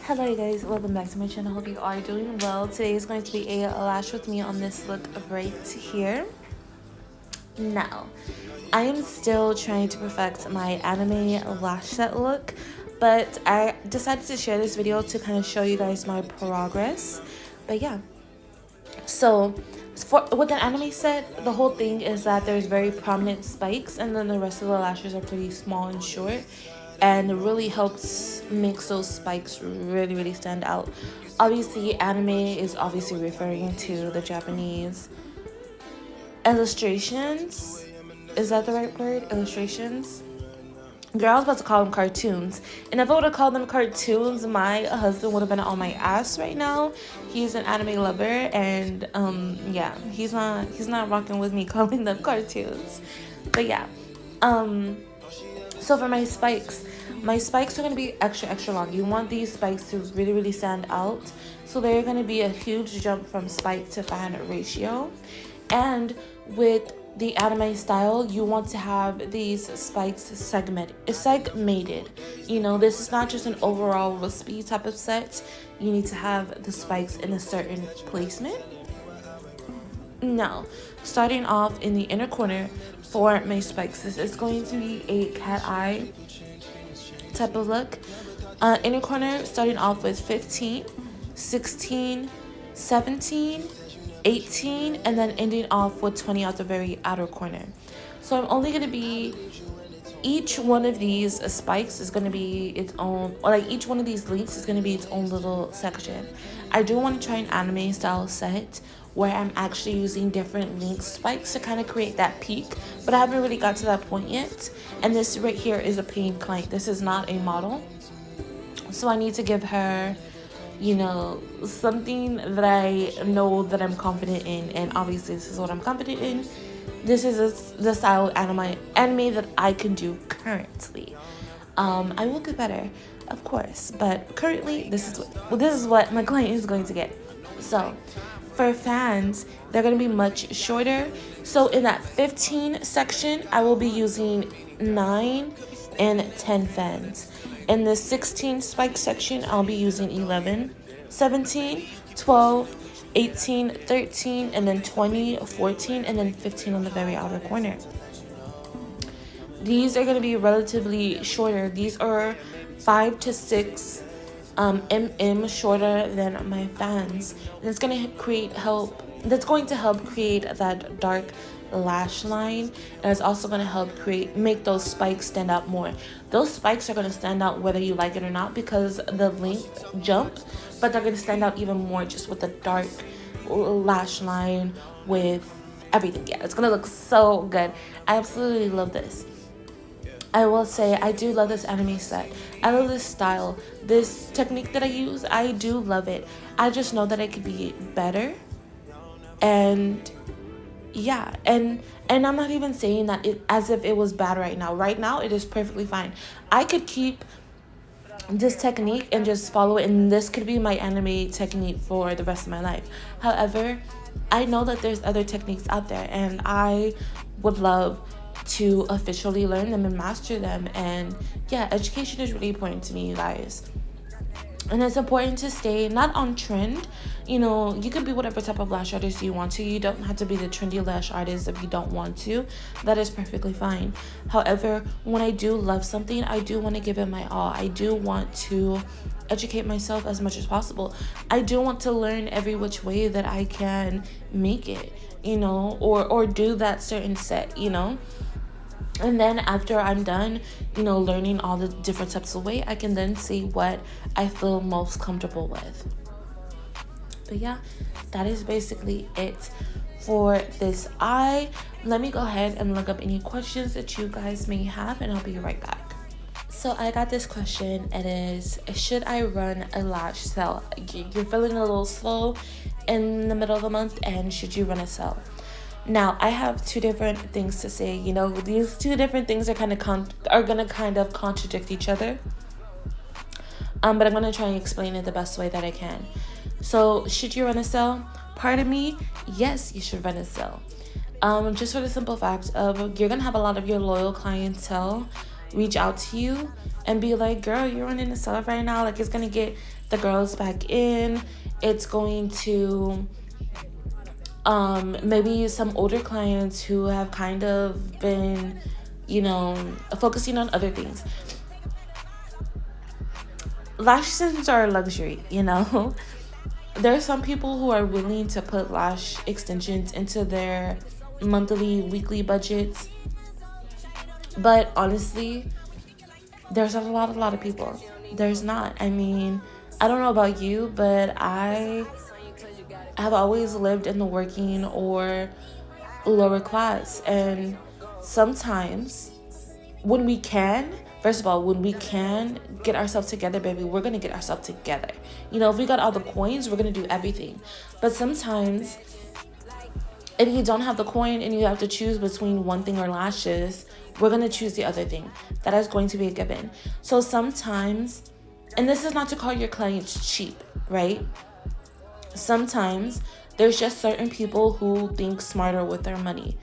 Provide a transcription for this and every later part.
Hello you guys, welcome back to my channel. Hope you are doing well. Today is going to be a lash with me on this look right here. Now, I am still trying to perfect my anime lash set look, but I decided to share this video to kind of show you guys my progress. But yeah, so with an anime set, the whole thing is that there's very prominent spikes and then the rest of the lashes are pretty small and short, and it really helps makes those spikes really stand out. Obviously anime is obviously referring to the Japanese illustrations. Is that the right word? Illustrations? Girl, I was about to call them cartoons. And if I would have called them cartoons, my husband would have been on my ass right now. He's an anime lover, and yeah, he's not rocking with me calling them cartoons. But yeah. So for my spikes are gonna be extra long. You want these spikes to really stand out. So they're gonna be a huge jump from spike to fan ratio. And with the anime style, you want to have these spikes segmented. You know, this is not just an overall wispy type of set. You need to have the spikes in a certain placement. Now, starting off in the inner corner for my spikes, this is going to be a cat eye type of look. Inner corner starting off with 15, 16, 17, 18, and then ending off with 20 at the very outer corner. So I'm only going to be, each one of these spikes is going to be its own, or like each one of these links is going to be its own little section. I do want to try an anime style set where I'm actually using different link spikes to kind of create that peak, but I haven't really got to that point yet. And this right here is a paying client. This is not a model. So I need to give her, you know, something that I know that I'm confident in, and obviously this is what I'm confident in. This is the style of anime that I can do currently. I will get better, of course, but currently this is what my client is going to get. So for fans, they're going to be much shorter. So in that 15 section, I will be using 9 and 10 fans. In the 16 spike section, I'll be using 11, 17, 12, 18, 13, and then 20, 14, and then 15 on the very outer corner. These are going to be relatively shorter. These are 5 to 6 mm shorter than my fans, and it's going to help create that dark lash line, and it's also going to help make those spikes stand out more. Those spikes are going to stand out whether you like it or not because the length jump, but they're going to stand out even more just with the dark lash line with everything. Yeah, it's going to look so good. I absolutely love this. I will say I do love this anime set. I love this style. This technique that I use, I do love it. I just know that it could be better. And yeah, and I'm not even saying that it as if it was bad right now. Right now, it is perfectly fine. I could keep this technique and just follow it, and this could be my anime technique for the rest of my life. However, I know that there's other techniques out there, and I would love to officially learn them and master them. And yeah, education is really important to me, you guys. And it's important to stay not on trend. You know, you can be whatever type of lash artist you want to. You don't have to be the trendy lash artist if you don't want to. That is perfectly fine. However, when I do love something, I do want to give it my all. I do want to educate myself as much as possible. I do want to learn every which way that I can make it, you know, or do that certain set, you know. And then after I'm done, you know, learning all the different types of way, I can then see what I feel most comfortable with. But yeah, that is basically it for this eye. Let me go ahead and look up any questions that you guys may have, and I'll be right back. So I got this question. It is, should I run a lash sale? You're feeling a little slow in the middle of the month, and should you run a sale? Now, I have two different things to say. You know, these two different things are gonna kind of contradict each other. But I'm gonna try and explain it the best way that I can. So, should you run a sale? Part of me, yes, you should run a sale. Just for the simple fact of you're gonna have a lot of your loyal clientele reach out to you and be like, girl, you're running a sale right now. Like, it's going to get the girls back in. It's going to maybe some older clients who have kind of been, focusing on other things. Lash extensions are a luxury, There are some people who are willing to put lash extensions into their monthly, weekly budgets. But honestly, there's a lot of people. There's not. I mean, I don't know about you, but I have always lived in the working or lower class. And sometimes when we can, first of all, when we can get ourselves together, baby, we're going to get ourselves together. If we got all the coins, we're going to do everything. But sometimes if you don't have the coin and you have to choose between one thing or lashes, we're going to choose the other thing. That is going to be a given. So sometimes, and this is not to call your clients cheap, right? Sometimes there's just certain people who think smarter with their money.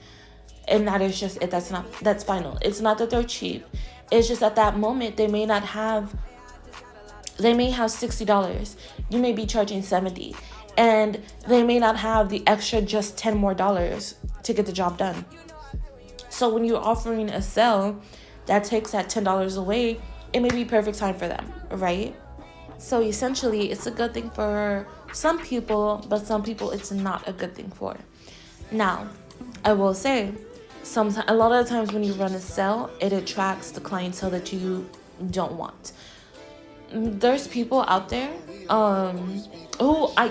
And that is just it. That's final. It's not that they're cheap. It's just at that moment, they may have $60. You may be charging $70. And they may not have the extra just $10 more to get the job done. So when you're offering a sale that takes that $10 away, it may be perfect time for them, right? So essentially, it's a good thing for some people, but some people it's not a good thing for. Now, I will say, a lot of the times when you run a sale, it attracts the clientele that you don't want. There's people out there who I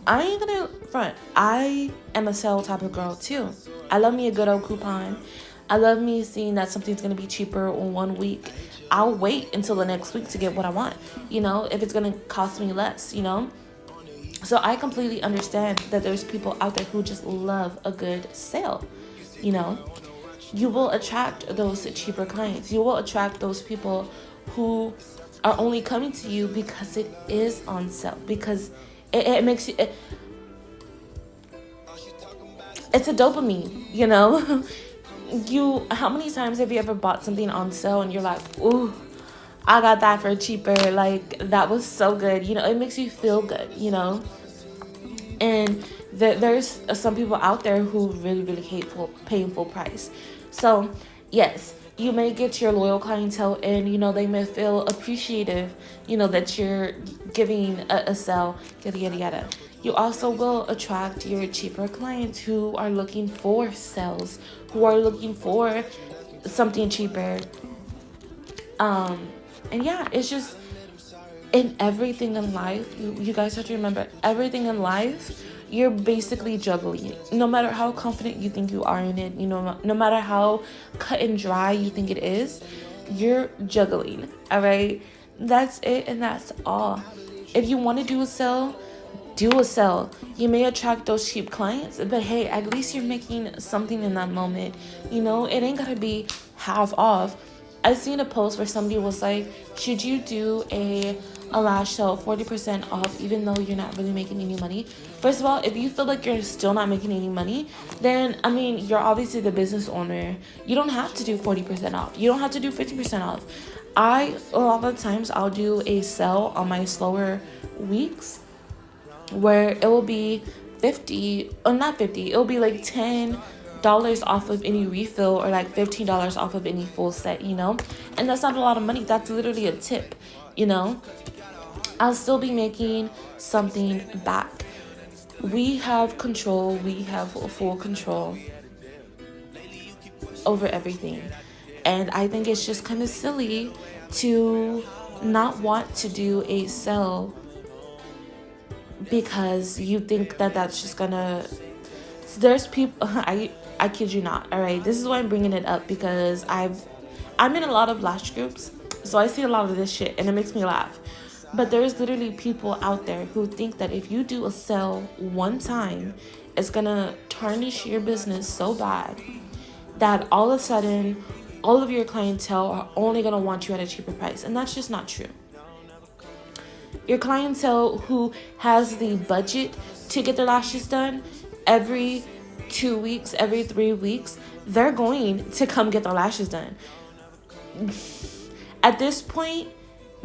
ain't gonna front. I am a sale type of girl too. I love me a good old coupon. I love me seeing that something's gonna be cheaper in 1 week. I'll wait until the next week to get what I want, if it's gonna cost me less, So I completely understand that there's people out there who just love a good sale, You will attract those cheaper clients. You will attract those people who are only coming to you because it is on sale, because it makes you... It's a dopamine, How many times have you ever bought something on sale and you're like, ooh, I got that for cheaper. Like, that was so good. It makes you feel good, And there's some people out there who really, really hate paying full price. So, yes, you may get your loyal clientele and, they may feel appreciative, that you're giving a sale, yada, yada, yada. You also will attract your cheaper clients who are looking for sales, who are looking for something cheaper. And yeah, it's just in everything in life, you guys have to remember, everything in life, you're basically juggling. No matter how confident you think you are in it, no matter how cut and dry you think it is, you're juggling, all right? That's it, and that's all. If you want to do a sale, do a sale. You may attract those cheap clients, but hey, at least you're making something in that moment. It ain't gotta be half off. I seen a post where somebody was like, should you do a lash sale 40% off even though you're not really making any money? First of all, if you feel like you're still not making any money, then you're obviously the business owner. You don't have to do 40% off. You don't have to do 50% off. A lot of times I'll do a sale on my slower weeks where it will be it'll be like $10 off of any refill or like $15 off of any full set, and that's not a lot of money. That's literally a tip, I'll still be making something back. We have control. We have full control over everything. And I think it's just kind of silly to not want to do a sale because you think that that's just gonna... There's people... I kid you not, all right? This is why I'm bringing it up, because I'm in a lot of lash groups, so I see a lot of this shit, and it makes me laugh. But there's literally people out there who think that if you do a sale one time, it's gonna tarnish your business so bad that all of a sudden, all of your clientele are only gonna want you at a cheaper price, and that's just not true. Your clientele who has the budget to get their lashes done every 2 weeks, every 3 weeks, they're going to come get their lashes done. at this point,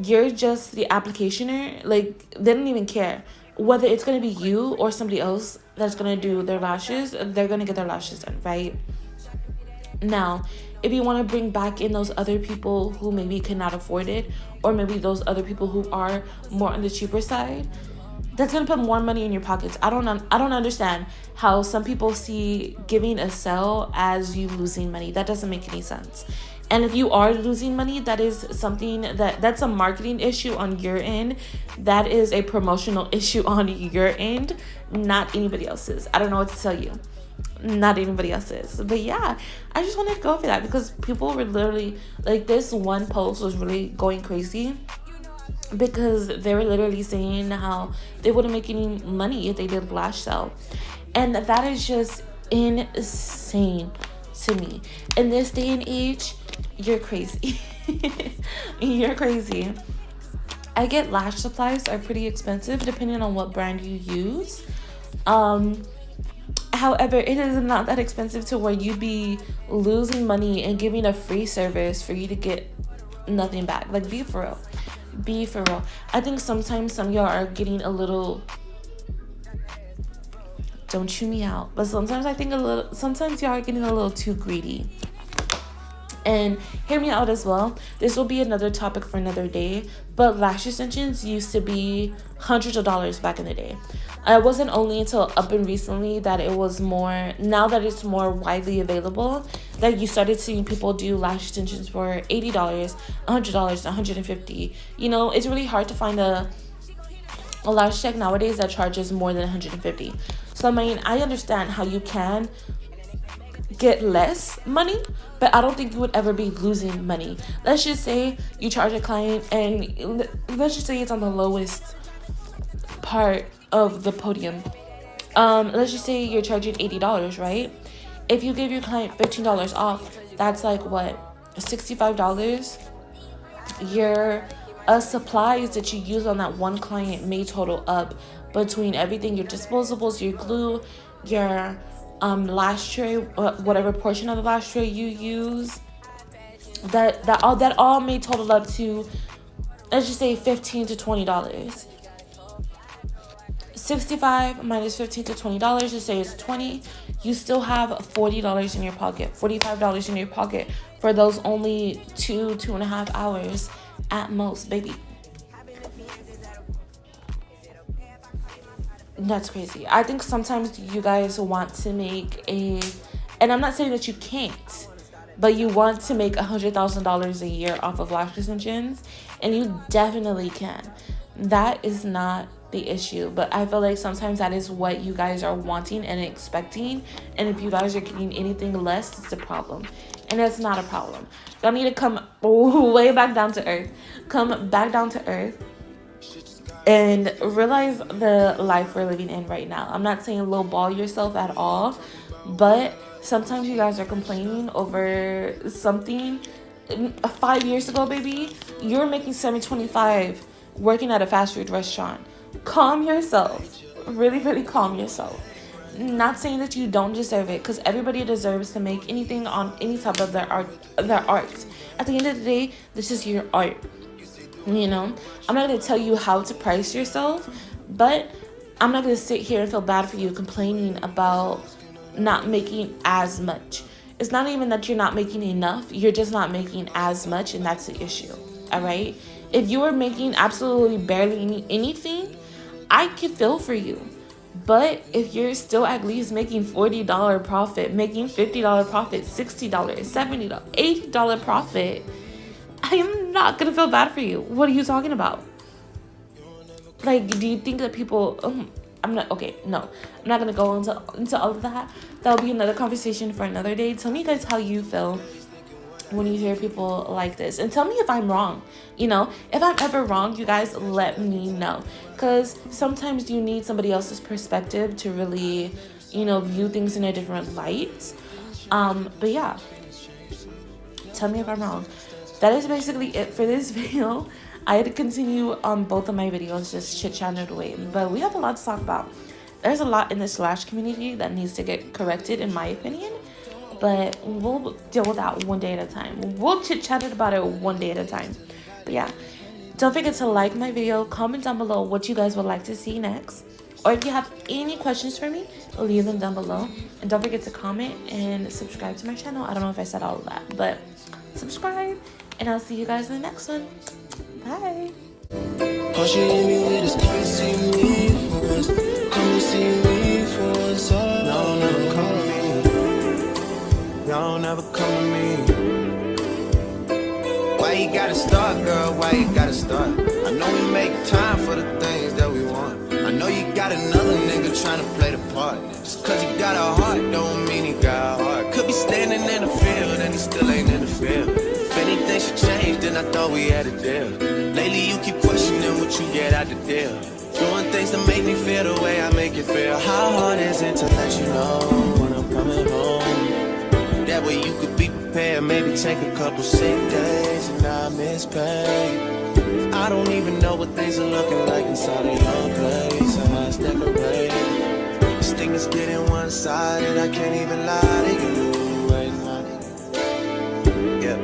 you're just the applicationer. Like, they don't even care whether it's going to be you or somebody else that's going to do their lashes. They're going to get their lashes done, right? Now, if you want to bring back in those other people who maybe cannot afford it, or maybe those other people who are more on the cheaper side, that's gonna put more money in your pockets. I don't understand how some people see giving a sell as you losing money. That doesn't make any sense. And if you are losing money, that is something that's a marketing issue on your end. That is a promotional issue on your end, not anybody else's. I don't know what to tell you. Not anybody else's. But yeah, I just wanted to go over that because people were literally like, this one post was really going crazy because they were literally saying how they wouldn't make any money if they did lash sell. And that is just insane to me. In this day and age, you're crazy. You're crazy. I get lash supplies are pretty expensive depending on what brand you use. However, it is not that expensive to where you'd be losing money and giving a free service for you to get nothing back. Like, be for real. Be for real. I think sometimes some of y'all are getting a little, don't chew me out, but sometimes sometimes y'all are getting a little too greedy. And hear me out as well. This will be another topic for another day. But lash extensions used to be hundreds of dollars back in the day. It wasn't only until up and recently that it was more, now that it's more widely available, that you started seeing people do lash extensions for $80, $100, $150. You know, it's really hard to find a lash tech nowadays that charges more than $150. So I mean, I understand how you can get less money, but I don't think you would ever be losing money. Let's just say you charge a client and let's just say it's on the lowest part of the podium. Let's just say you're charging $80, right? If you give your client $15 off, that's like what, $65? Your supplies that you use on that one client may total up between everything, your disposables, your glue, your lash tray, whatever portion of the lash tray you use, that all may total up to, let's just say $15 to $20. 65 minus $15 to $20, let's say it's 20, you still have $40 in your pocket, $45 in your pocket for those only 2.5 hours at most, baby. That's crazy. I think sometimes you guys want to make and I'm not saying that you can't, but you want to make $100,000 a year off of lash extensions, and you definitely can. That is not the issue, but I feel like sometimes that is what you guys are wanting and expecting, and if you guys are getting anything less, it's a problem, and it's not a problem. Y'all need to come way back down to earth. Come back down to earth and realize the life we're living in right now. I'm not saying lowball yourself at all, but sometimes you guys are complaining over something. 5 years ago, baby, you were making $7.25 working at a fast food restaurant. Calm yourself. Really, really calm yourself. Not saying that you don't deserve it, because everybody deserves to make anything on any type of their art. At the end of the day, this is your art. You know, I'm not going to tell you how to price yourself, but I'm not going to sit here and feel bad for you complaining about not making as much. It's not even that you're not making enough. You're just not making as much, and that's the issue. All right? If you were making absolutely barely anything, I could feel for you. But if you're still at least making $40 profit, making $50 profit, $60, $70, $80 profit, I am not going to feel bad for you. What are you talking about? Like, do you think that people... I'm not going to go into all of that. That'll be another conversation for another day. Tell me guys how you feel when you hear people like this, and tell me if I'm wrong. You know, if I'm ever wrong, you guys let me know, because sometimes you need somebody else's perspective to really, you know, view things in a different light. But yeah, tell me if I'm wrong. That is basically it for this video. I had to continue on both of my videos, just chit-chatting away, but we have a lot to talk about. There's a lot in this lash community that needs to get corrected, in my opinion. but we'll deal with that one day at a time. We'll chit-chat about it one day at a time. But yeah, don't forget to like my video, comment down below what you guys would like to see next. Or if you have any questions for me, leave them down below. And don't forget to comment and subscribe to my channel. I don't know if I said all of that, but subscribe. And I'll see you guys in the next one. Bye. All she hit me with is come and see me for once. Come and see me for once. Y'all never come to me. Y'all never come to me. Why you gotta start, girl? Why you gotta start? I know we make time for the things that we want. I know you got another nigga trying to play the part. Just cause he got a heart don't mean he got a heart. Could be standing in the field and he still ain't in the field. If anything should change, then I thought we had a deal. Lately you keep questioning what you get out the deal. Doing things to make me feel the way I make you feel. How hard is it to let you know when I'm coming home? That way you could be prepared. Maybe take a couple sick days and not miss pay. I don't even know what things are looking like inside of your place. I must decorate. This thing is getting one-sided. I can't even lie to you right now. Yeah.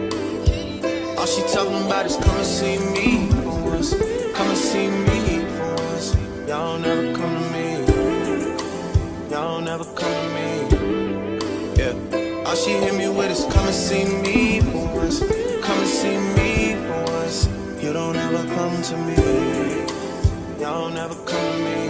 All she talking about is come and see me for once. Come and see me for once. Y'all never come to me. Y'all never come to me. Yeah. All she hit me with is come and see me for once. Come and see me for once. You don't ever come to me. Y'all never come to me.